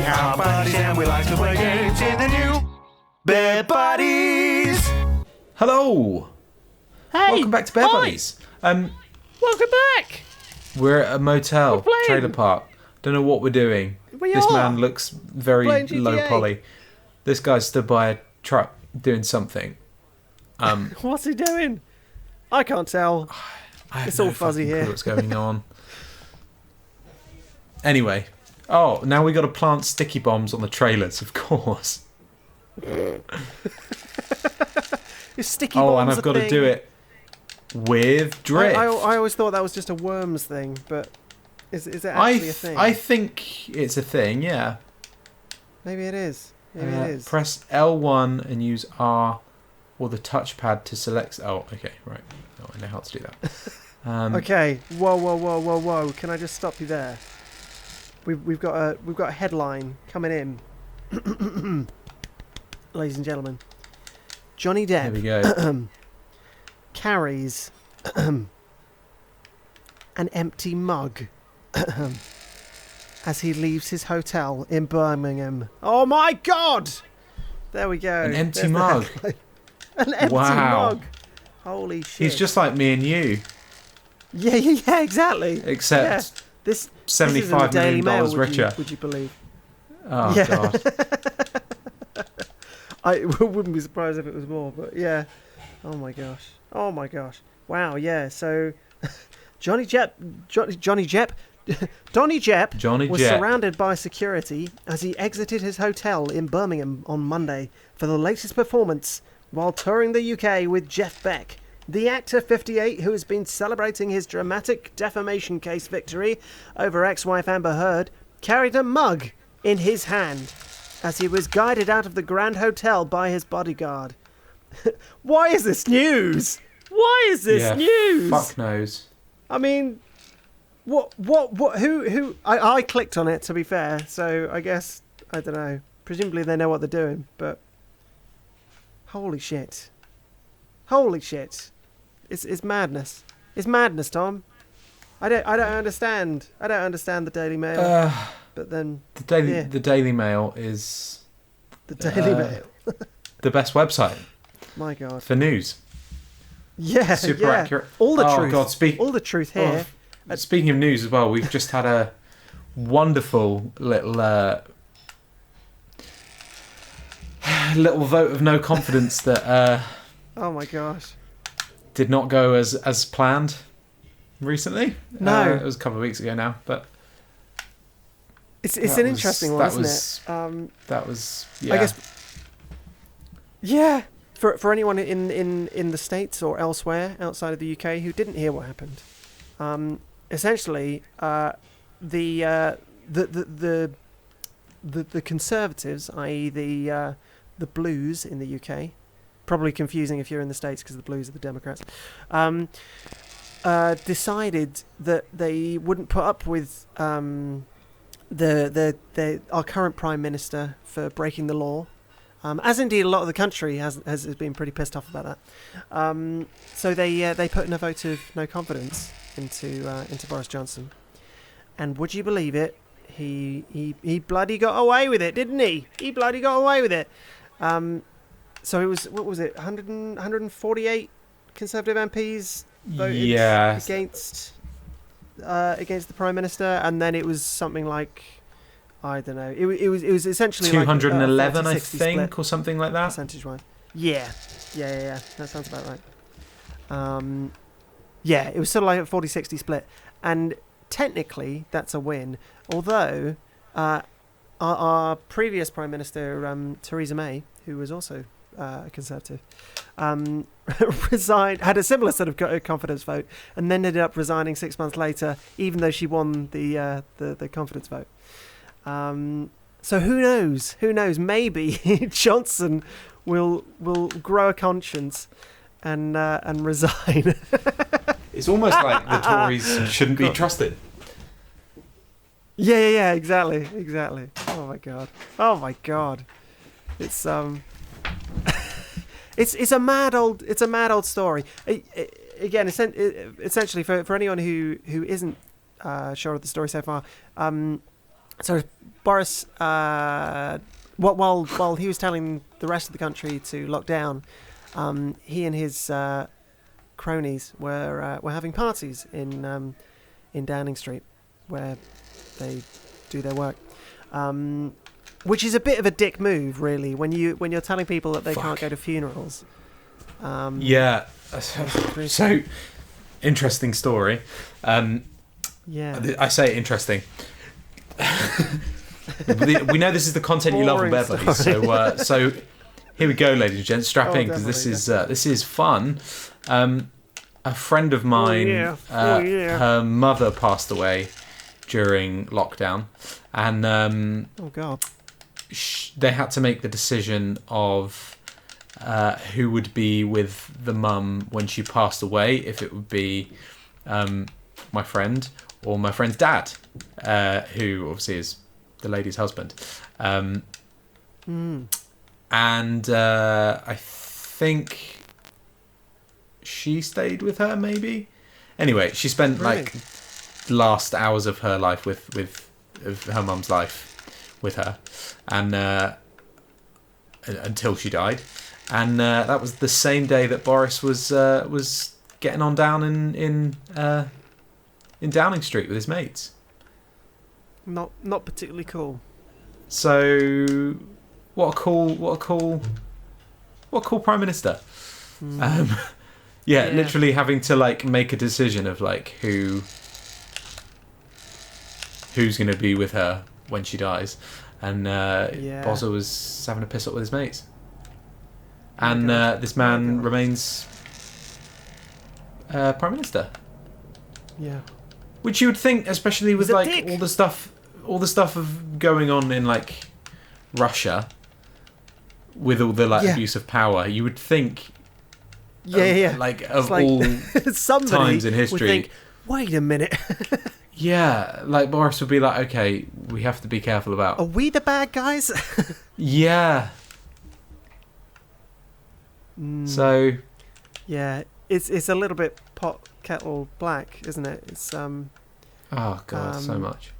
are buddies and we like to play games in the new Bear Buddies. Hello. Hey. Welcome back to Bear Hi. Buddies. Welcome back. We're at a motel, We're playing. trailer park. Don't know what we're doing. This man looks very Playing GTA. low poly. This guy stood by a truck doing something. What's he doing? I can't tell. I have It's no all fuzzy fucking clue here. What's going on? Anyway. Oh, now we got to plant sticky bombs on the trailers, of course. Is sticky Oh, bombs and I've a got to thing? do it with drift. I always thought that was just a Worms thing, but is it actually a thing? I think it's a thing, yeah. Maybe it is. Maybe it is. Press L1 and use R or the touchpad to select. Oh, okay, right. Oh, I know how to do that. Okay. Whoa. Can I just stop you there? We've got a headline coming in, ladies and gentlemen. Johnny There we Depp go. carries an empty mug as he leaves his hotel in Birmingham. Oh my God! There we go. An empty There's the mug. headline. An empty Wow. mug. Holy shit! He's just like me and you, yeah, exactly. except Yeah. This is in the $75 Daily million Mail, richer. Would you believe? Oh, Yeah. God. I wouldn't be surprised if it was more, but yeah. Oh my gosh. Wow, yeah. So Johnny Depp was surrounded by security as he exited his hotel in Birmingham on Monday for the latest performance while touring the UK with Jeff Beck. The actor, 58, who has been celebrating his dramatic defamation case victory over ex-wife Amber Heard, carried a mug in his hand as he was guided out of the Grand Hotel by his bodyguard. Why is this news? Why is this news? Fuck knows. I mean, who? I clicked on it, to be fair, so I guess, I don't know. Presumably they know what they're doing, but holy shit. It's madness. It's madness, Tom. I don't understand. I don't understand the Daily Mail. But then The Daily Mail is the Daily Mail. the best website My God. for news. Yeah, Super yeah. accurate. All the Oh, truth. God, All the truth here. Speaking of news as well, we've just had a wonderful little little vote of no confidence that Oh my gosh. did not go as planned recently. No. It was a couple of weeks ago now, but It's that an was- interesting one, that isn't was- it? that was, yeah. I guess. Yeah. For anyone in the States or elsewhere outside of the UK who didn't hear what happened, essentially, the Conservatives, i.e. the Blues in the UK, probably confusing if you're in the States because the Blues are the Democrats, decided that they wouldn't put up with our current Prime Minister for breaking the law. As indeed a lot of the country has been pretty pissed off about that. So they put in a vote of no confidence into Boris Johnson, and would you believe it? He bloody got away with it, didn't he? He bloody got away with it. So it was, what was it? 148 Conservative MPs voted against the Prime Minister, and then it was something like, I don't know. It was essentially 211, like I think, or something like that. Percentage-wise. Yeah. That sounds about right. Yeah, it was sort of like a 40-60 split. And technically, that's a win. Although, our previous Prime Minister, Theresa May, who was also a Conservative, resigned, had a similar sort of confidence vote, and then ended up resigning 6 months later, even though she won the confidence vote. So who knows? Maybe Johnson will grow a conscience and resign. It's almost like the Tories shouldn't be trusted. Yeah, exactly. Oh my god. It's it's a mad old story. Again, essentially for anyone who isn't sure of the story so far, So Boris, while he was telling the rest of the country to lock down, he and his cronies were having parties in Downing Street, where they do their work. Which is a bit of a dick move, really, when you're telling people that they can't go to funerals. Yeah. So interesting story. Yeah. I say interesting. We know this is the content you love on Boring Beverly, so here we go, ladies and gents. Strap in, because this is fun. A friend of mine, her mother passed away during lockdown, and oh god, they had to make the decision of who would be with the mum when she passed away, if it would be my friend or my friend's dad, who obviously is the lady's husband. And I think she stayed with her, maybe. Anyway, she spent like last hours of her life of her mum's life with her, and until she died. And that was the same day that Boris was getting on down in Downing Street with his mates. Not particularly cool. So, what a cool prime minister. Yeah, literally having to like make a decision of like who's going to be with her when she dies, and Bozza was having a piss up with his mates, and this man remains prime minister. Yeah, which you would think, especially with like all the stuff of going on in like Russia, with all the like abuse of power, you would think. Like of like, all times in history, would think, wait a minute. Yeah, like Boris would be like, okay, we have to be careful about. Are we the bad guys? Yeah. So. Yeah, it's a little bit pot kettle black, isn't it? It's Oh god, so much.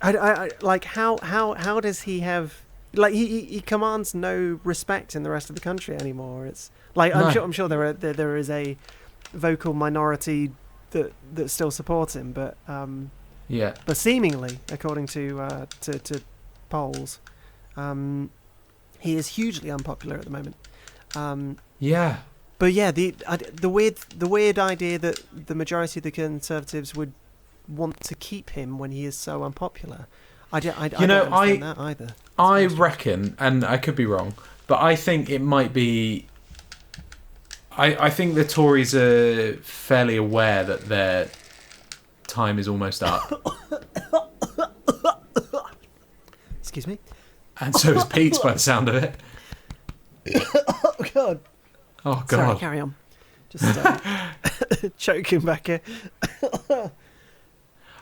I like how does he have like he commands no respect in the rest of the country anymore. It's like I'm sure there is a vocal minority that still support him, but but seemingly, according to polls, he is hugely unpopular at the moment. But yeah, the weird idea that the majority of the Conservatives would want to keep him when he is so unpopular. I don't understand that either. I reckon, and I could be wrong, but I think it might be. I think the Tories are fairly aware that their time is almost up. Excuse me. And so is Pete's, by the sound of it. Oh god. Oh god. Sorry, carry on. Just choking back here.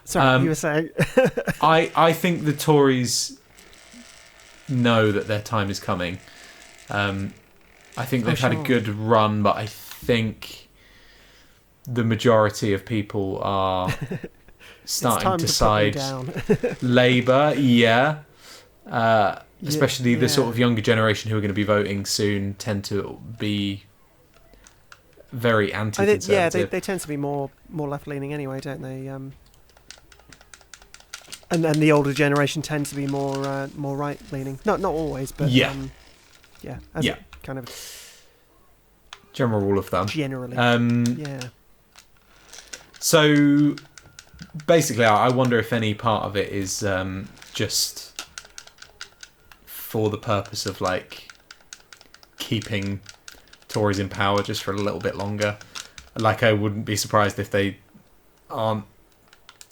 Sorry, you were saying. I think the Tories know that their time is coming. I think they've had a good run, but I think the majority of people are starting to side Labour. Especially the sort of younger generation who are going to be voting soon tend to be very anti-conservative. They tend to be more left-leaning anyway, don't they? And then the older generation tends to be more right-leaning. Not always, but kind of general rule of thumb. Generally, So basically, I wonder if any part of it is just for the purpose of like keeping Tories in power just for a little bit longer. Like, I wouldn't be surprised if they aren't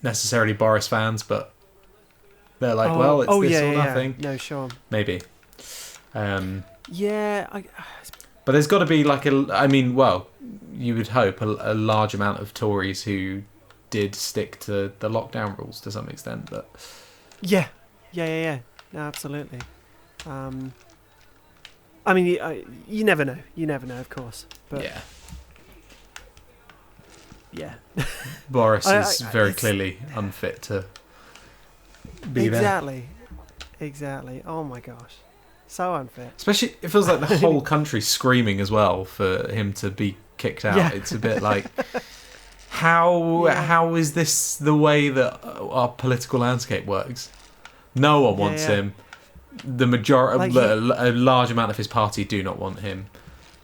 necessarily Boris fans, but they're like, it's this or nothing. No, sure. Maybe. But there's got to be like you would hope a large amount of Tories who did stick to the lockdown rules to some extent, but yeah, no, absolutely. I mean, you never know. You never know, of course. But yeah. Boris is very clearly unfit to be there. Exactly. Oh my gosh, so unfair. Especially, it feels like the whole country's screaming as well for him to be kicked out. Yeah. It's a bit like, how is this the way that our political landscape works? No one wants him. The majority, a large amount of his party do not want him.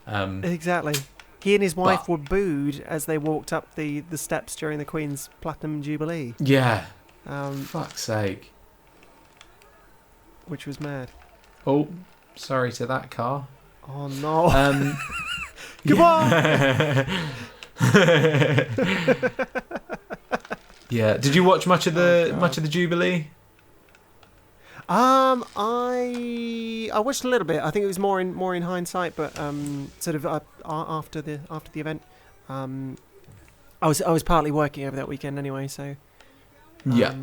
Exactly. He and his wife were booed as they walked up the steps during the Queen's Platinum Jubilee. Yeah. Fuck's sake. Which was mad. Oh, sorry to that car. Oh no. Goodbye. Yeah. Did you watch much of the Jubilee? I watched a little bit. I think it was more in hindsight, but sort of after the event. I was partly working over that weekend anyway, so yeah.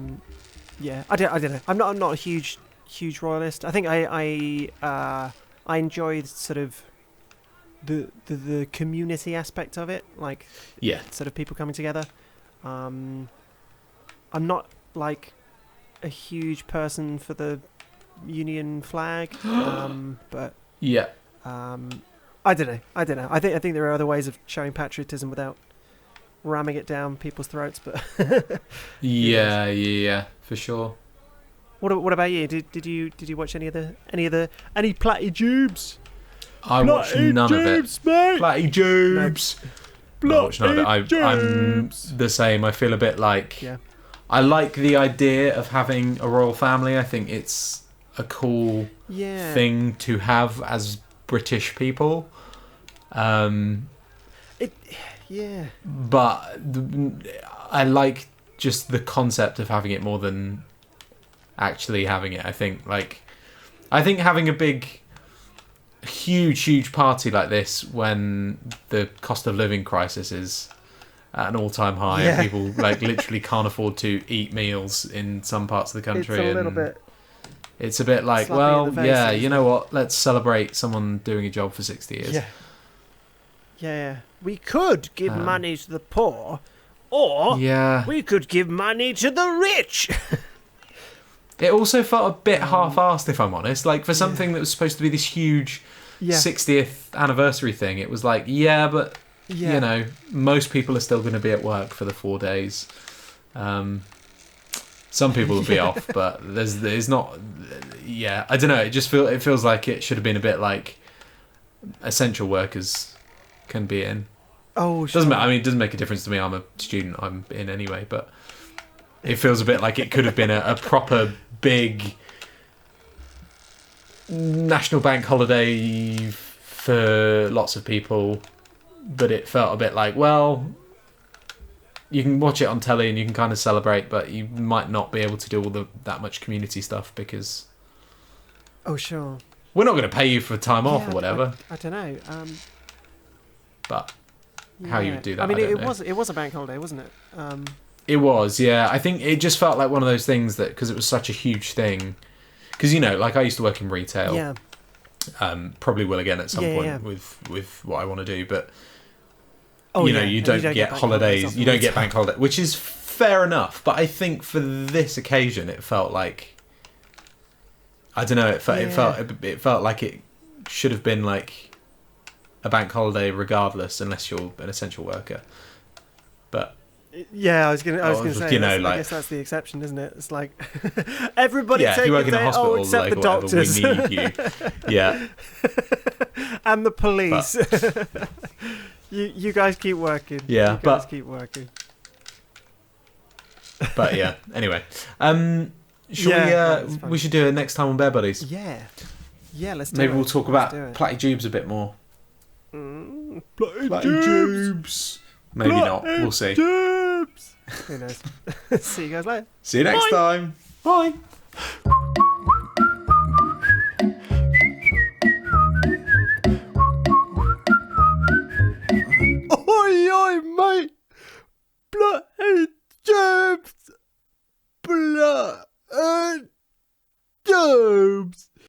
I don't know. I'm not a huge royalist. I think I enjoyed sort of the community aspect of it, like sort of people coming together. I'm not like a huge person for the Union flag, but I don't know. I think there are other ways of showing patriotism without ramming it down people's throats. But yeah, for sure. What about you? Did you watch any Platty Joobs? I watched none of it. Mate. Platty Joobs. No, I watched none of it. I'm the same. I feel a bit like I like the idea of having a royal family. I think it's a cool thing to have as British people. But I like just the concept of having it more than actually having it. I think having a huge party like this when the cost of living crisis is at an all-time high and people like literally can't afford to eat meals in some parts of the country. It's a little bit. It's a bit like, well, yeah, you know what? Let's celebrate someone doing a job for 60 years. Yeah. We could give money to the poor, or we could give money to the rich. It also felt a bit half-assed, if I'm honest. Like, for something that was supposed to be this huge 60th anniversary thing, it was like, but, you know, most people are still going to be at work for the 4 days. Some people will be off, but there's not... Yeah, I don't know. It feels like it should have been a bit like essential workers can be in. Oh, sure. It doesn't make a difference to me. I'm a student. I'm in anyway, but it feels a bit like it could have been a proper big national bank holiday for lots of people, but it felt a bit like, well, you can watch it on telly and you can kind of celebrate, but you might not be able to do that much community stuff because sure, we're not going to pay you for time off or whatever. I don't know. But how you would do that? I mean, it was a bank holiday, wasn't it? It was, yeah. I think it just felt like one of those things that, because it was such a huge thing, because, you know, like I used to work in retail. Yeah. Probably will again at some point with what I want to do, but you don't get holidays, you don't get bank holiday, which is fair enough. But I think for this occasion, it felt like, I don't know, it felt like it should have been like a bank holiday regardless, unless you're an essential worker. But I was gonna say, you know, I guess that's the exception, isn't it? It's like everybody take if you work it in a hospital, except like, the doctors. We need you. Yeah. And the police. You guys keep working. Yeah, keep working. But yeah, anyway. We should do it next time on Bear Buddies. Yeah, let's do it. Maybe we'll talk about Platty Joobs a bit more. Platty Joobs. Maybe not. We'll see. Joobs. Who knows? See you guys later. See you next time. Bye.